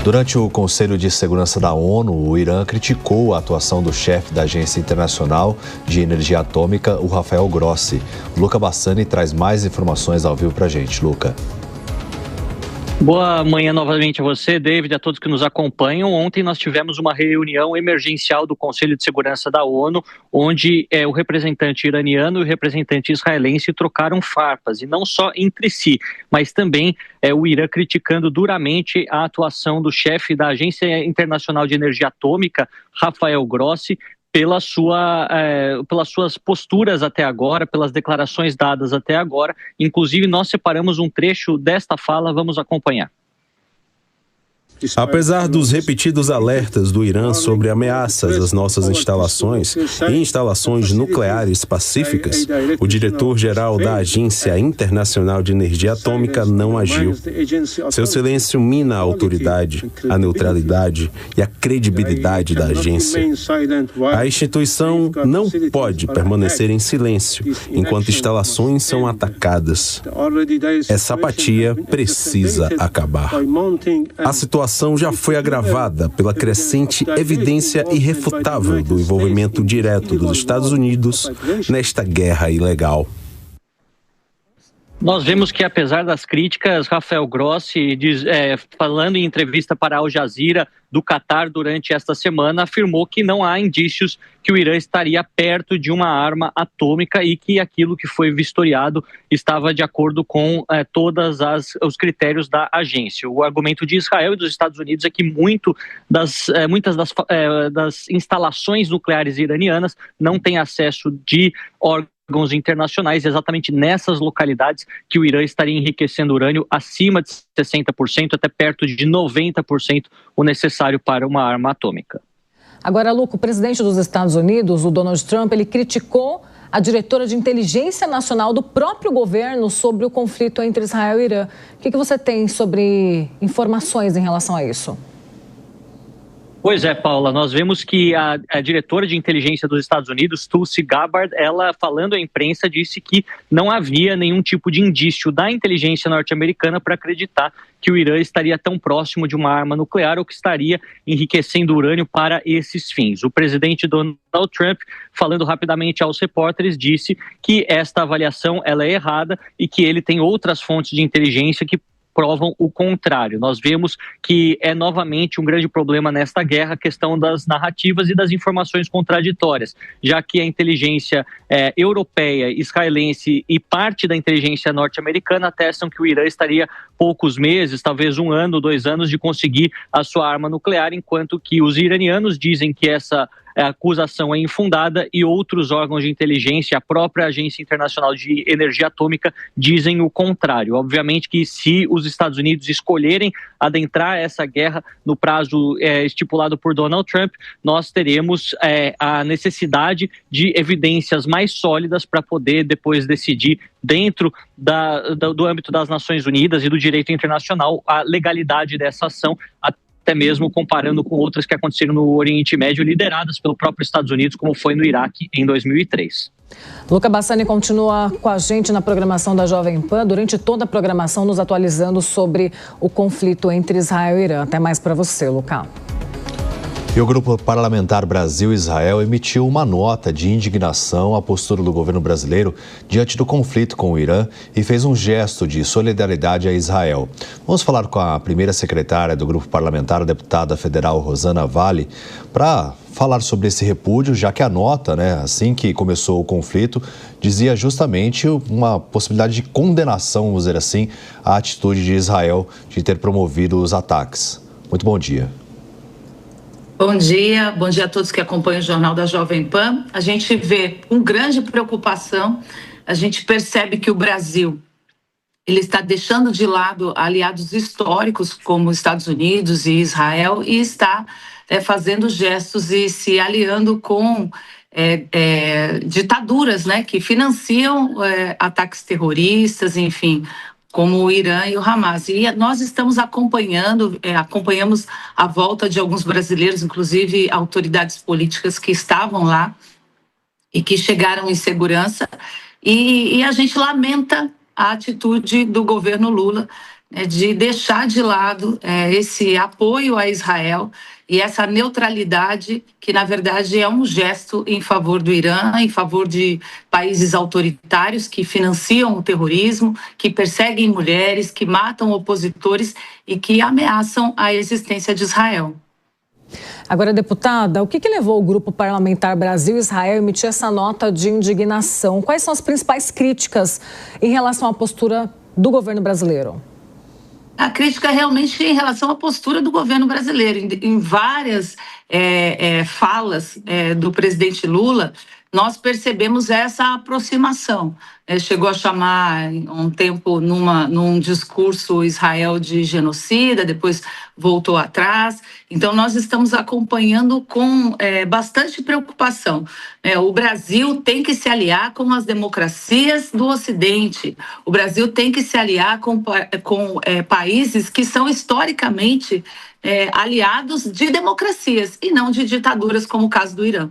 Durante o Conselho de Segurança da ONU, o Irã criticou a atuação do chefe da Agência Internacional de Energia Atômica, o Rafael Grossi. Luca Bassani traz mais informações ao vivo para a gente. Luca. Boa manhã novamente a você, David, a todos que nos acompanham. Ontem nós tivemos uma reunião emergencial do Conselho de Segurança da ONU, onde o representante iraniano e o representante israelense trocaram farpas, e não só entre si, mas também o Irã criticando duramente a atuação do chefe da Agência Internacional de Energia Atômica, Rafael Grossi, pelas suas posturas até agora, pelas declarações dadas até agora. Inclusive, nós separamos um trecho desta fala, vamos acompanhar. Apesar dos repetidos alertas do Irã sobre ameaças às nossas instalações e instalações nucleares pacíficas, o diretor-geral da Agência Internacional de Energia Atômica não agiu. Seu silêncio mina a autoridade, a neutralidade e a credibilidade da agência. A instituição não pode permanecer em silêncio enquanto instalações são atacadas. Essa apatia precisa acabar. A situação já foi agravada pela crescente evidência irrefutável do envolvimento direto dos Estados Unidos nesta guerra ilegal. Nós vemos que, apesar das críticas, Rafael Grossi, falando em entrevista para Al Jazeera do Catar durante esta semana, afirmou que não há indícios que o Irã estaria perto de uma arma atômica e que aquilo que foi vistoriado estava de acordo com todos os critérios da agência. O argumento de Israel e dos Estados Unidos é que muitas das instalações nucleares iranianas não têm acesso de órgãos internacionais, exatamente nessas localidades que o Irã estaria enriquecendo urânio acima de 60%, até perto de 90% o necessário para uma arma atômica. Agora, Luca, o presidente dos Estados Unidos, o Donald Trump, ele criticou a diretora de inteligência nacional do próprio governo sobre o conflito entre Israel e Irã. O que você tem sobre informações em relação a isso? Pois é, Paula, nós vemos que a diretora de inteligência dos Estados Unidos, Tulsi Gabbard, ela falando à imprensa disse que não havia nenhum tipo de indício da inteligência norte-americana para acreditar que o Irã estaria tão próximo de uma arma nuclear ou que estaria enriquecendo urânio para esses fins. O presidente Donald Trump, falando rapidamente aos repórteres, disse que esta avaliação ela é errada e que ele tem outras fontes de inteligência que provam o contrário. Nós vemos que é novamente um grande problema nesta guerra a questão das narrativas e das informações contraditórias, já que a inteligência europeia, israelense e parte da inteligência norte-americana atestam que o Irã estaria poucos meses, talvez 1 ano, 2 anos, de conseguir a sua arma nuclear, enquanto que os iranianos dizem que essa a acusação é infundada e outros órgãos de inteligência, a própria Agência Internacional de Energia Atômica, dizem o contrário. Obviamente que se os Estados Unidos escolherem adentrar essa guerra no prazo estipulado por Donald Trump, nós teremos a necessidade de evidências mais sólidas para poder depois decidir dentro do âmbito das Nações Unidas e do direito internacional a legalidade dessa ação, até mesmo comparando com outras que aconteceram no Oriente Médio, lideradas pelo próprio Estados Unidos, como foi no Iraque em 2003. Luca Bassani continua com a gente na programação da Jovem Pan, durante toda a programação nos atualizando sobre o conflito entre Israel e Irã. Até mais para você, Luca. E o Grupo Parlamentar Brasil-Israel emitiu uma nota de indignação à postura do governo brasileiro diante do conflito com o Irã e fez um gesto de solidariedade a Israel. Vamos falar com a primeira secretária do Grupo Parlamentar, a deputada federal Rosana Vale, para falar sobre esse repúdio, já que a nota, assim que começou o conflito, dizia justamente uma possibilidade de condenação, vamos dizer assim, à atitude de Israel de ter promovido os ataques. Muito bom dia. Bom dia a todos que acompanham o Jornal da Jovem Pan. A gente vê com grande preocupação, a gente percebe que o Brasil ele está deixando de lado aliados históricos como Estados Unidos e Israel e está fazendo gestos e se aliando com ditaduras, que financiam ataques terroristas, enfim, como o Irã e o Hamas. E nós estamos acompanhamos a volta de alguns brasileiros, inclusive autoridades políticas que estavam lá e que chegaram em segurança. E a gente lamenta a atitude do governo Lula de deixar de lado esse apoio a Israel e essa neutralidade que, na verdade, é um gesto em favor do Irã, em favor de países autoritários que financiam o terrorismo, que perseguem mulheres, que matam opositores e que ameaçam a existência de Israel. Agora, deputada, o que levou o Grupo Parlamentar Brasil-Israel a emitir essa nota de indignação? Quais são as principais críticas em relação à postura do governo brasileiro? A crítica realmente em relação à postura do governo brasileiro. Em várias falas do presidente Lula, nós percebemos essa aproximação. Chegou a chamar, um tempo, num discurso, Israel de genocida, depois voltou atrás. Então, nós estamos acompanhando com bastante preocupação. O Brasil tem que se aliar com as democracias do Ocidente. O Brasil tem que se aliar com países que são historicamente aliados de democracias e não de ditaduras, como o caso do Irã.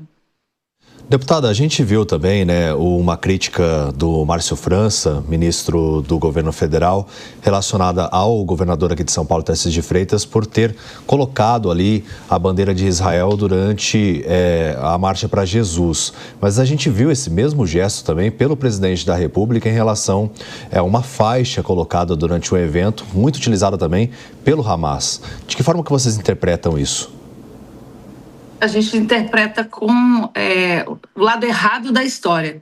Deputada, a gente viu também, uma crítica do Márcio França, ministro do governo federal, relacionada ao governador aqui de São Paulo, Tarcísio de Freitas, por ter colocado ali a bandeira de Israel durante a Marcha para Jesus. Mas a gente viu esse mesmo gesto também pelo presidente da República em relação a uma faixa colocada durante o evento, muito utilizada também pelo Hamas. De que forma que vocês interpretam isso? A gente interpreta com o lado errado da história.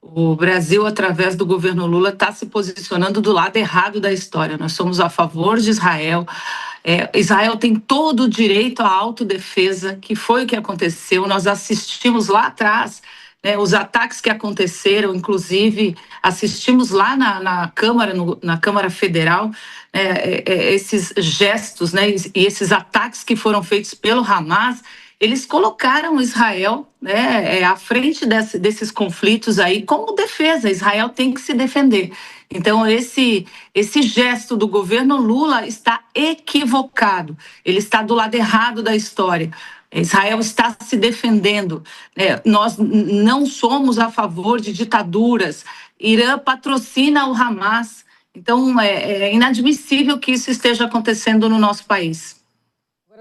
O Brasil, através do governo Lula, está se posicionando do lado errado da história. Nós somos a favor de Israel. Israel tem todo o direito à autodefesa, que foi o que aconteceu. Nós assistimos lá atrás os ataques que aconteceram, inclusive assistimos lá na Câmara Federal, esses gestos, e esses ataques que foram feitos pelo Hamas. Eles colocaram Israel à frente desses conflitos aí como defesa. Israel tem que se defender. Então, esse gesto do governo Lula está equivocado. Ele está do lado errado da história. Israel está se defendendo. Nós não somos a favor de ditaduras. Irã patrocina o Hamas. Então, é inadmissível que isso esteja acontecendo no nosso país.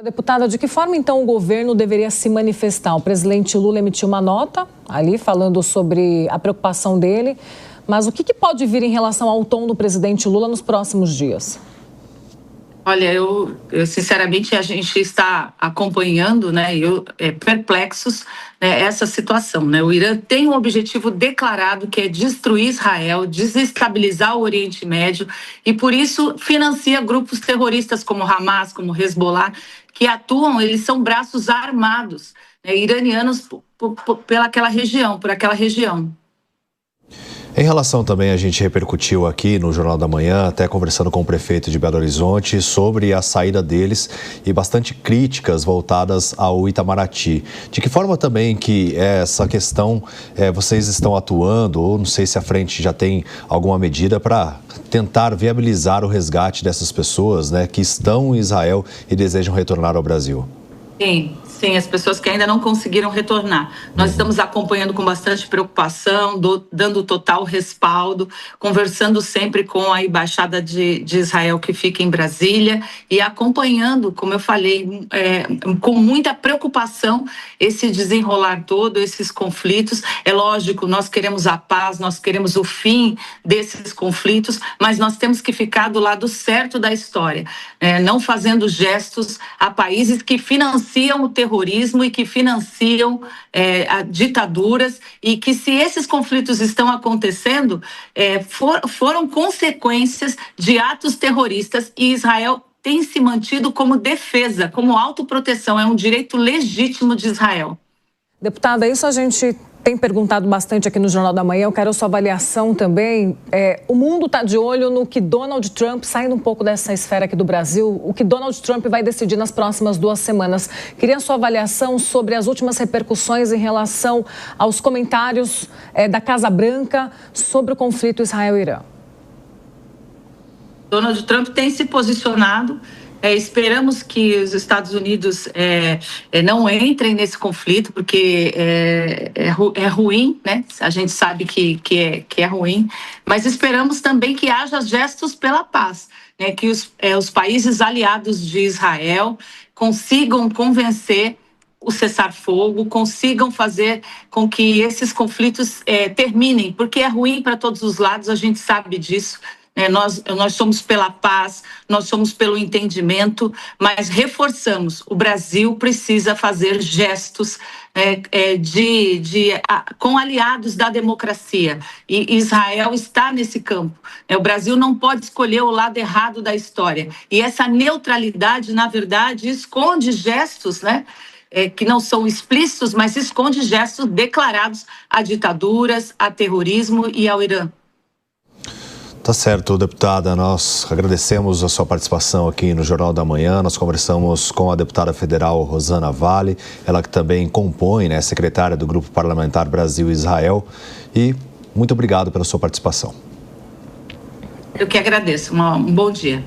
Deputada, de que forma então o governo deveria se manifestar? O presidente Lula emitiu uma nota ali falando sobre a preocupação dele, mas o que pode vir em relação ao tom do presidente Lula nos próximos dias? Olha, eu sinceramente, a gente está acompanhando, perplexos, essa situação. O Irã tem um objetivo declarado que é destruir Israel, desestabilizar o Oriente Médio e, por isso, financia grupos terroristas como Hamas, como Hezbollah, que atuam, eles são braços armados, iranianos por aquela região. Em relação também, a gente repercutiu aqui no Jornal da Manhã, até conversando com o prefeito de Belo Horizonte, sobre a saída deles e bastante críticas voltadas ao Itamaraty. De que forma também que essa questão vocês estão atuando, ou não sei se a frente já tem alguma medida para tentar viabilizar o resgate dessas pessoas que estão em Israel e desejam retornar ao Brasil? Sim, as pessoas que ainda não conseguiram retornar. Nós estamos acompanhando com bastante preocupação, dando total respaldo, conversando sempre com a Embaixada de Israel que fica em Brasília e acompanhando, como eu falei, com muita preocupação esse desenrolar todo, esses conflitos. É lógico, nós queremos a paz, nós queremos o fim desses conflitos, mas nós temos que ficar do lado certo da história, não fazendo gestos a países que financiam o terrorismo e que financiam ditaduras e que, se esses conflitos estão acontecendo, foram consequências de atos terroristas e Israel tem se mantido como defesa, como autoproteção, é um direito legítimo de Israel. Deputada, isso a gente tem perguntado bastante aqui no Jornal da Manhã. Eu quero a sua avaliação também. O mundo está de olho no que Donald Trump, saindo um pouco dessa esfera aqui do Brasil, o que Donald Trump vai decidir nas próximas 2 semanas. Queria a sua avaliação sobre as últimas repercussões em relação aos comentários da Casa Branca sobre o conflito Israel-Irã. Donald Trump tem se posicionado. Esperamos que os Estados Unidos não entrem nesse conflito, porque é ruim, A gente sabe que é ruim, mas esperamos também que haja gestos pela paz. né, que os países aliados de Israel consigam convencer o cessar-fogo, consigam fazer com que esses conflitos terminem, porque é ruim para todos os lados, a gente sabe disso. Nós somos pela paz, nós somos pelo entendimento, mas reforçamos, o Brasil precisa fazer gestos com aliados da democracia, e Israel está nesse campo. O Brasil não pode escolher o lado errado da história, e essa neutralidade, na verdade, esconde gestos, que não são explícitos, mas esconde gestos declarados a ditaduras, a terrorismo e ao Irã. Tá certo, deputada. Nós agradecemos a sua participação aqui no Jornal da Manhã. Nós conversamos com a deputada federal Rosana Vale, ela que também compõe, secretária do Grupo Parlamentar Brasil-Israel. E muito obrigado pela sua participação. Eu que agradeço. Um bom dia.